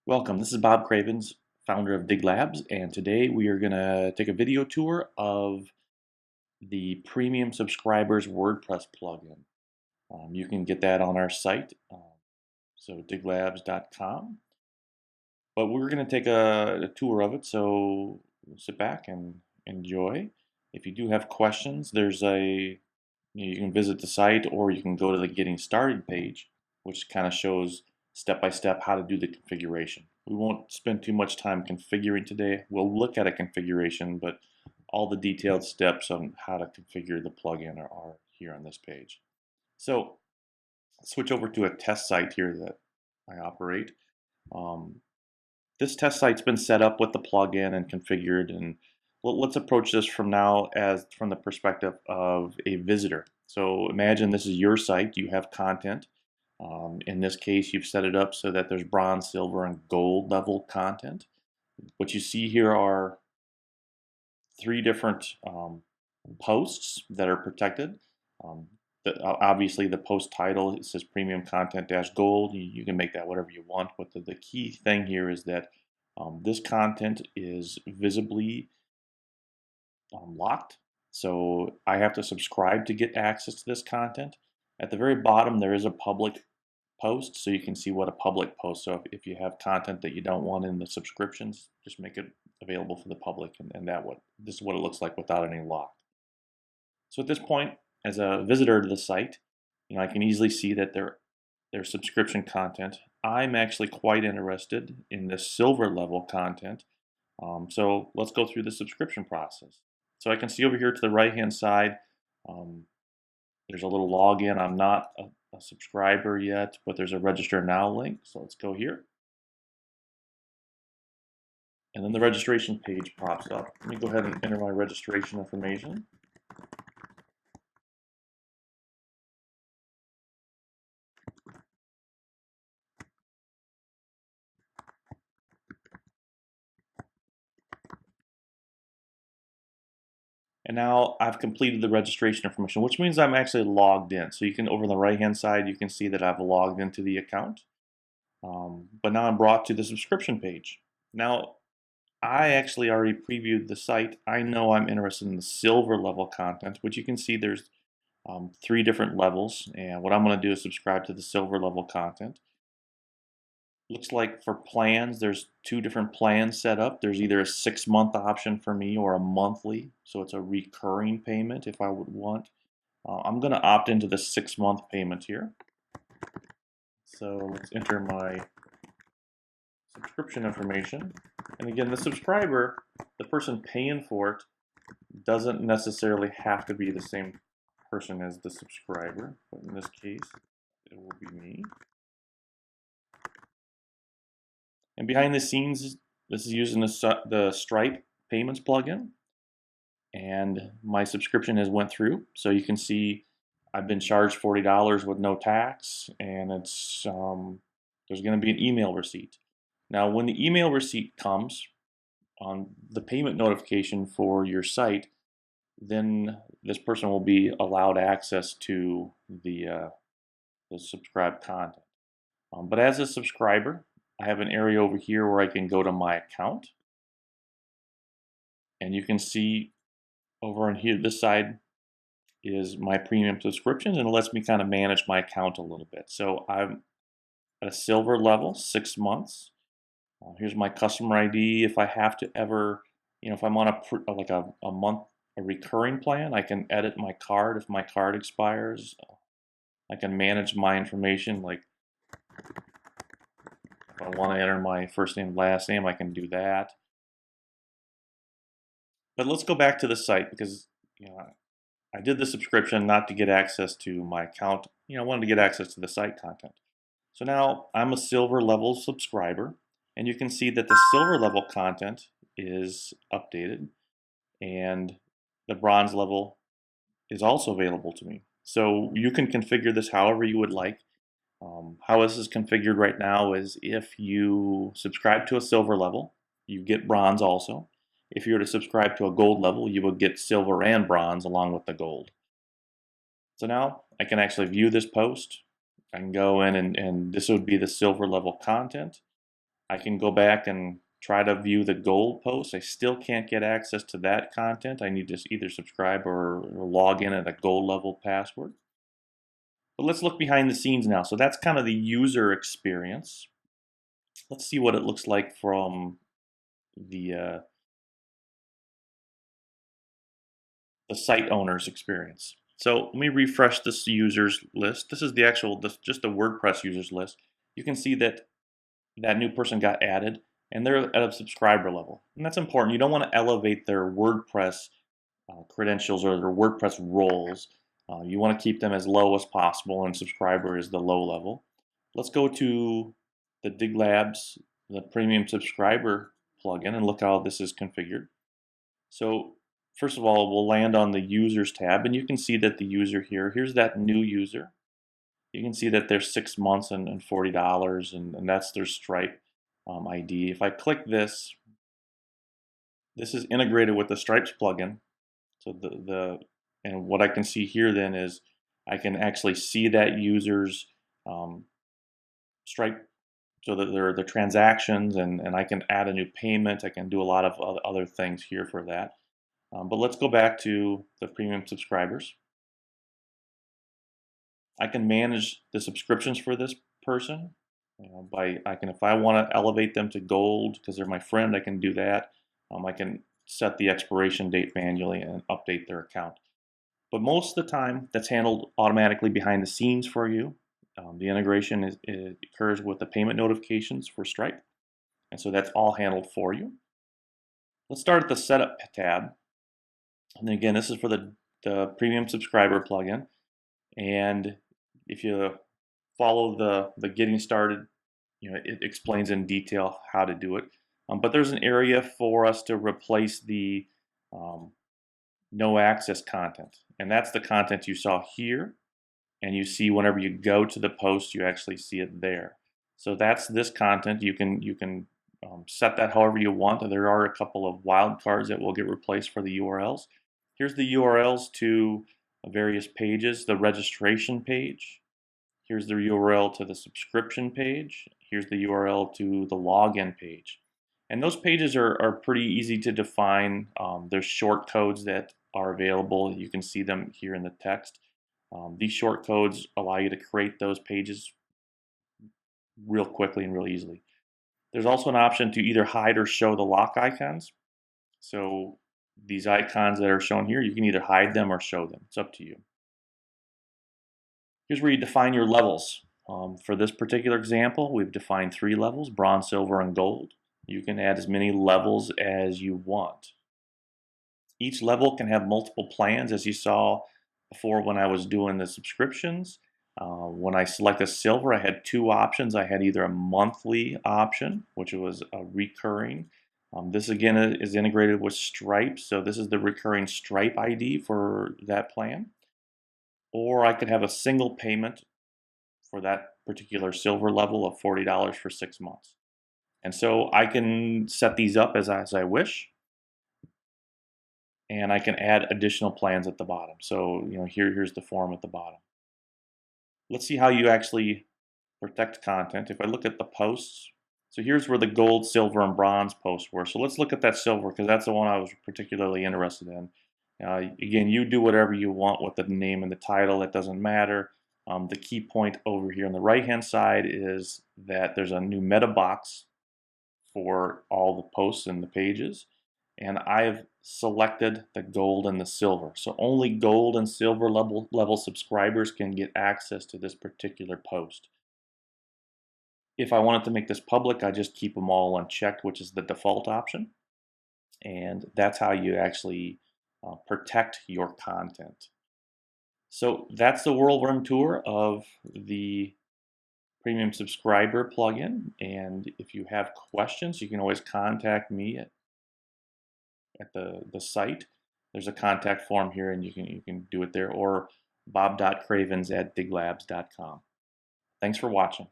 Welcome, this is Bob Cravens, founder of Dig Labs, and today we are going to take a video tour of the Premium Subscribers WordPress plugin. You can get that on our site, so diglabs.com. But we're going to take a tour of it, so sit back and enjoy. If you do have questions, you can visit the site or you can go to the Getting Started page, which kind of shows step by step how to do the configuration. We won't spend too much time configuring today. We'll look at a configuration, but all the detailed steps on how to configure the plugin are here on this page. So switch over to a test site here that I operate. Um, this test site's been set up with the plugin and configured, and let's approach this from the perspective of a visitor. So imagine this is your site, you have content. In this case, you've set it up so that there's bronze, silver, and gold level content. What you see here are three different posts that are protected. Um, Obviously, the post title, it says premium content dash gold. You can make that whatever you want, but the key thing here is that this content is visibly locked. So I have to subscribe to get access to this content. At the very bottom, there is a public post, so you can see what a public post. So if you have content that you don't want in the subscriptions, just make it available for the public, and this is what it looks like without any lock. So at this point, as a visitor to the site, I can easily see that there's subscription content. I'm actually quite interested in the silver level content. So let's go through the subscription process. So I can see over here to the right hand side, um, there's a little login. I'm not a subscriber yet, but there's a register now link. So let's go here. And then the registration page pops up. Let me go ahead and enter my registration information. And now I've completed the registration information, which means I'm actually logged in. So you can, over on the right hand side, you can see that I've logged into the account. But now I'm brought to the subscription page. Now, I actually already previewed the site. I know I'm interested in the silver level content, which you can see there's three different levels. And what I'm going to do is subscribe to the silver level content. Looks like for plans, there's two different plans set up. There's either a 6-month option for me or a monthly. So it's a recurring payment if I would want. I'm going to opt into the 6-month payment here. So let's enter my subscription information. And again, the subscriber, the person paying for it, doesn't necessarily have to be the same person as the subscriber. But in this case, it will be me. And behind the scenes, this is using the Stripe payments plugin. And my subscription has went through. So you can see I've been charged $40 with no tax, and it's there's going to be an email receipt. Now, when the email receipt comes on the payment notification for your site, then this person will be allowed access to the subscribed content. But as a subscriber, I have an area over here where I can go to my account, and you can see over on here, this side is my premium subscriptions, and it lets me kind of manage my account a little bit. So I'm at a silver level, 6 months. Here's my customer ID. If I have to ever, if I'm on a month, a recurring plan, I can edit my card if my card expires. I can manage my information, like if I want to enter my first name, last name, I can do that. But let's go back to the site because I did the subscription not to get access to my account. I wanted to get access to the site content. So now I'm a silver level subscriber, and you can see that the silver level content is updated, and the bronze level is also available to me. So you can configure this however you would like. How this is configured right now is if you subscribe to a silver level, you get bronze also. If you were to subscribe to a gold level, you would get silver and bronze along with the gold. So now I can actually view this post. I can go in and this would be the silver level content. I can go back and try to view the gold post. I still can't get access to that content. I need to either subscribe or log in at a gold level password. But let's look behind the scenes now. So that's kind of the user experience. Let's see what it looks like from the site owner's experience. So let me refresh this users list. This is the actual, just the WordPress users list. You can see that that new person got added and they're at a subscriber level. And that's important. You don't want to elevate their WordPress credentials or their WordPress roles. You want to keep them as low as possible, and subscriber is the low level. Let's go to the Dig Labs, the premium subscriber plugin, and look how this is configured. So first of all, we'll land on the users tab, and you can see that the user here, here's that new user. You can see that there's 6 months and $40, and that's their Stripe ID. If I click this, this is integrated with the Stripes plugin. So and what I can see here then is I can actually see that user's Stripe, so that there are the transactions, and I can add a new payment. I can do a lot of other things here for that. But let's go back to the premium subscribers. I can manage the subscriptions for this person if I want to elevate them to gold because they're my friend, I can do that. I can set the expiration date manually and update their account. But most of the time, that's handled automatically behind the scenes for you. The integration occurs with the payment notifications for Stripe, and so that's all handled for you. Let's start at the Setup tab. And again, this is for the premium subscriber plugin. And if you follow the Getting Started, it explains in detail how to do it. But there's an area for us to replace the no access content, and that's the content you saw here, and you see whenever you go to the post, you actually see it there. So that's this content. You can set that however you want. There are a couple of wildcards that will get replaced for the URLs. Here's the URLs to various pages. The registration page. Here's the URL to the subscription page. Here's the URL to the login page. And those pages are pretty easy to define. There's short codes that are available. You can see them here in the text. These short codes allow you to create those pages real quickly and real easily. There's also an option to either hide or show the lock icons. So these icons that are shown here, you can either hide them or show them. It's up to you. Here's where you define your levels. For this particular example, we've defined 3 levels: bronze, silver, and gold. You can add as many levels as you want. Each level can have multiple plans, as you saw before when I was doing the subscriptions. When I selected silver, I had 2 options. I had either a monthly option, which was a recurring. This again is integrated with Stripe, so this is the recurring Stripe ID for that plan. Or I could have a single payment for that particular silver level of $40 for 6 months. And so I can set these up as I wish, and I can add additional plans at the bottom. So here's the form at the bottom. Let's see how you actually protect content. If I look at the posts, so here's where the gold, silver, and bronze posts were. So let's look at that silver because that's the one I was particularly interested in. Again, you do whatever you want with the name and the title. It doesn't matter. The key point over here on the right-hand side is that there's a new meta box for all the posts and the pages. And I've selected the gold and the silver. So only gold and silver level subscribers can get access to this particular post. If I wanted to make this public, I just keep them all unchecked, which is the default option. And that's how you actually protect your content. So that's the whirlwind tour of the premium subscriber plugin. And if you have questions, you can always contact me at the site. There's a contact form here, and you can do it there, or bob.cravens@diglabs.com. Thanks for watching.